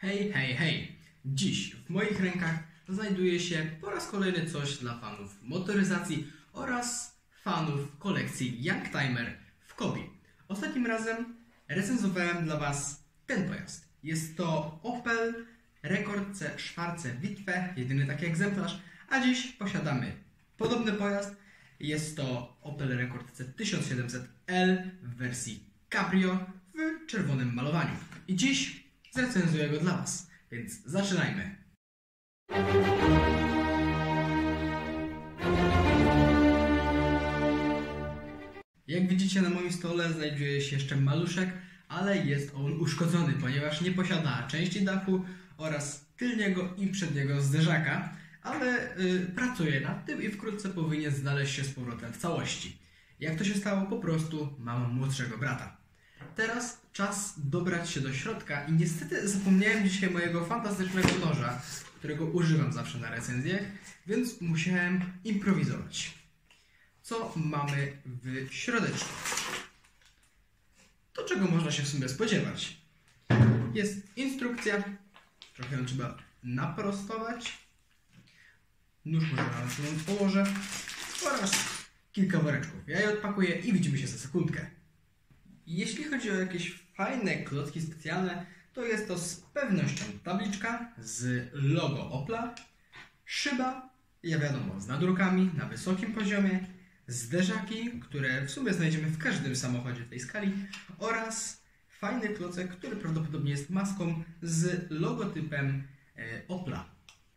Hej, hej, hej! Dziś w moich rękach znajduje się po raz kolejny coś dla fanów motoryzacji oraz fanów kolekcji Youngtimer w Kobi. Ostatnim razem recenzowałem dla Was ten pojazd. Jest to Opel Rekord C Schwarze Witwe, jedyny taki egzemplarz, a dziś posiadamy podobny pojazd. Jest to Opel Rekord C 1700L w wersji Cabrio w czerwonym malowaniu. I dziś zrecenzuję go dla Was, więc zaczynajmy. Jak widzicie, na moim stole znajduje się jeszcze maluszek, ale jest on uszkodzony, ponieważ nie posiada części dachu oraz tylniego i przedniego zderzaka, ale pracuje nad tym i wkrótce powinien znaleźć się z powrotem w całości. Jak to się stało? Po prostu mam młodszego brata. Teraz czas dobrać się do środka i niestety zapomniałem dzisiaj mojego fantastycznego noża, którego używam zawsze na recenzjach, więc musiałem improwizować. Co mamy w środeczku? To, czego można się w sumie spodziewać. Jest instrukcja, trochę ją trzeba naprostować. Nóż może na tym położę oraz kilka woreczków. Ja je odpakuję i widzimy się za sekundkę. Jeśli chodzi o jakieś fajne klocki specjalne, to jest to z pewnością tabliczka z logo Opla, szyba, ja wiadomo, z nadrukami na wysokim poziomie, zderzaki, które w sumie znajdziemy w każdym samochodzie tej skali oraz fajny klocek, który prawdopodobnie jest maską z logotypem Opla.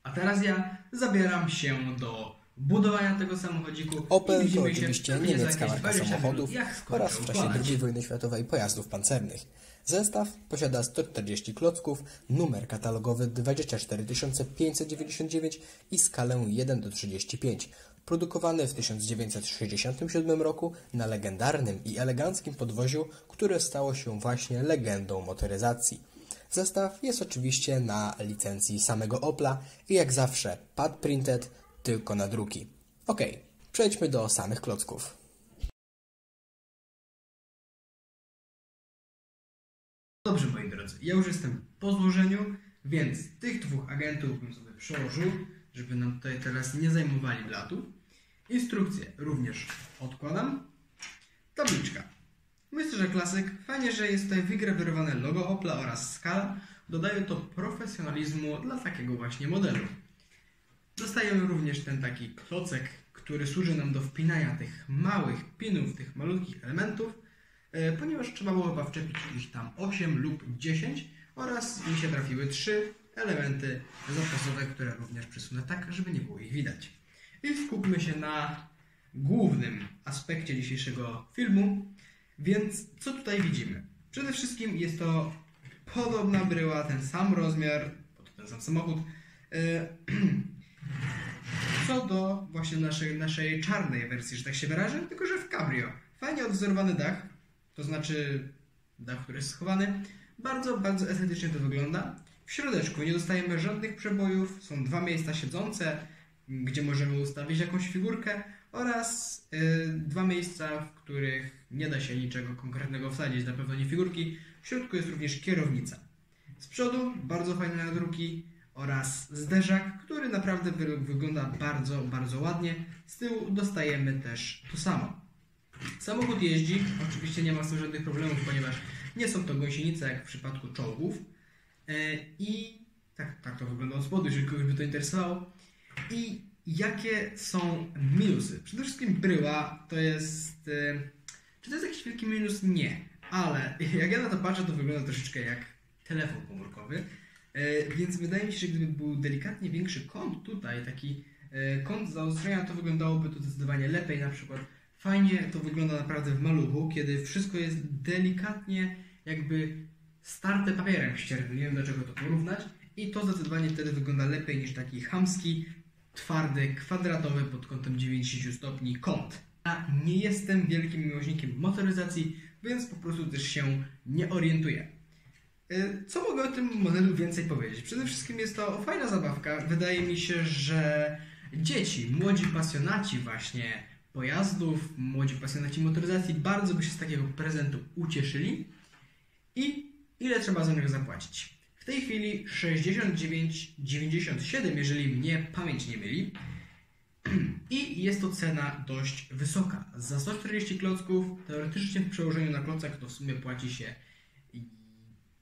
A teraz ja zabieram się do budowania tego samochodziku. Opel to oczywiście niemiecka marka samochodów oraz w czasie II wojny światowej pojazdów pancernych. Zestaw posiada 140 klocków, numer katalogowy 24599 i skalę 1:35. Produkowany w 1967 roku na legendarnym i eleganckim podwoziu, które stało się właśnie legendą motoryzacji. Zestaw jest oczywiście na licencji samego Opla i jak zawsze pad printed, tylko na druki. Ok, przejdźmy do samych klocków. Dobrze, moi drodzy, ja już jestem po złożeniu, więc tych dwóch agentów bym sobie przełożył, żeby nam tutaj teraz nie zajmowali blatu. Instrukcję również odkładam. Tabliczka. Myślę, że klasyk. Fajnie, że jest tutaj wygrawerowane logo Opla oraz skala. Dodaje to profesjonalizmu dla takiego właśnie modelu. Dostajemy również ten taki klocek, który służy nam do wpinania tych małych pinów, tych malutkich elementów, ponieważ trzeba było chyba wczepić ich tam 8 lub 10 oraz mi się trafiły 3 elementy zapasowe, które również przesunę tak, żeby nie było ich widać. I skupmy się na głównym aspekcie dzisiejszego filmu, więc co tutaj widzimy? Przede wszystkim jest to podobna bryła, ten sam rozmiar, bo to ten sam samochód, co do właśnie naszej czarnej wersji, że tak się wyrażę, tylko że w Cabrio. Fajnie odwzorowany dach, to znaczy dach, który jest schowany. Bardzo, bardzo estetycznie to wygląda. W środeczku nie dostajemy żadnych przebojów, są dwa miejsca siedzące, gdzie możemy ustawić jakąś figurkę oraz dwa miejsca, w których nie da się niczego konkretnego wsadzić, na pewno nie figurki. W środku jest również kierownica. Z przodu bardzo fajne nadruki oraz zderzak, który naprawdę wygląda bardzo, bardzo ładnie. Z tyłu dostajemy też to samo. Samochód jeździ, oczywiście nie ma z tym żadnych problemów, ponieważ nie są to gąsienice jak w przypadku czołgów. I tak to wygląda od spodu, jeżeli kogoś by to interesowało. I jakie są minusy? Przede wszystkim bryła to jest... Czy to jest jakiś wielki minus? Nie. Ale jak ja na to patrzę, to wygląda troszeczkę jak telefon komórkowy. Więc wydaje mi się, że gdyby był delikatnie większy kąt tutaj, taki kąt zaostrzenia, to wyglądałoby to zdecydowanie lepiej. Na przykład fajnie to wygląda naprawdę w maluchu, kiedy wszystko jest delikatnie jakby starte papierem ściernym. Nie wiem, do czego to porównać. I to zdecydowanie wtedy wygląda lepiej niż taki chamski, twardy, kwadratowy pod kątem 90 stopni kąt. Ja nie jestem wielkim miłośnikiem motoryzacji, więc po prostu też się nie orientuję. Co mogę o tym modelu więcej powiedzieć? Przede wszystkim jest to fajna zabawka. Wydaje mi się, że dzieci, młodzi pasjonaci właśnie pojazdów, młodzi pasjonaci motoryzacji bardzo by się z takiego prezentu ucieszyli. I ile trzeba za niego zapłacić? W tej chwili 69,97, jeżeli mnie pamięć nie myli. I jest to cena dość wysoka. Za 140 klocków, teoretycznie w przełożeniu na klocek, to w sumie płaci się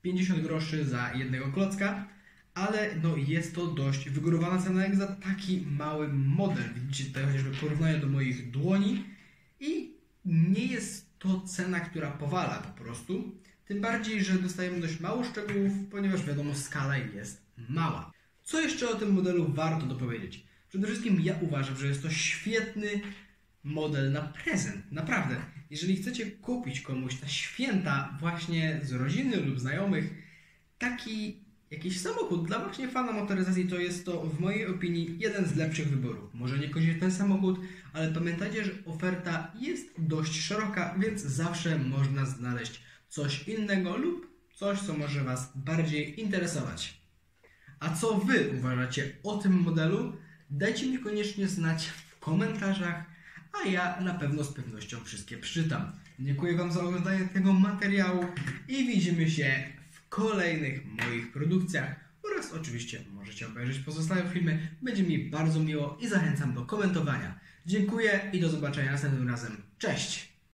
50 groszy za jednego klocka, ale no jest to dość wygórowana cena jak za taki mały model. Widzicie tutaj chociażby porównanie do moich dłoni i nie jest to cena, która powala po prostu. Tym bardziej, że dostajemy dość mało szczegółów, ponieważ wiadomo, skala jest mała. Co jeszcze o tym modelu warto dopowiedzieć? Przede wszystkim ja uważam, że jest to świetny model na prezent. Naprawdę. Jeżeli chcecie kupić komuś na święta właśnie z rodziny lub znajomych taki jakiś samochód dla właśnie fana motoryzacji, to jest to w mojej opinii jeden z lepszych wyborów. Może niekoniecznie ten samochód, ale pamiętajcie, że oferta jest dość szeroka, więc zawsze można znaleźć coś innego lub coś, co może Was bardziej interesować. A co Wy uważacie o tym modelu? Dajcie mi koniecznie znać w komentarzach, a ja na pewno z pewnością wszystkie przeczytam. Dziękuję Wam za oglądanie tego materiału i widzimy się w kolejnych moich produkcjach oraz oczywiście możecie obejrzeć pozostałe filmy. Będzie mi bardzo miło i zachęcam do komentowania. Dziękuję i do zobaczenia następnym razem. Cześć!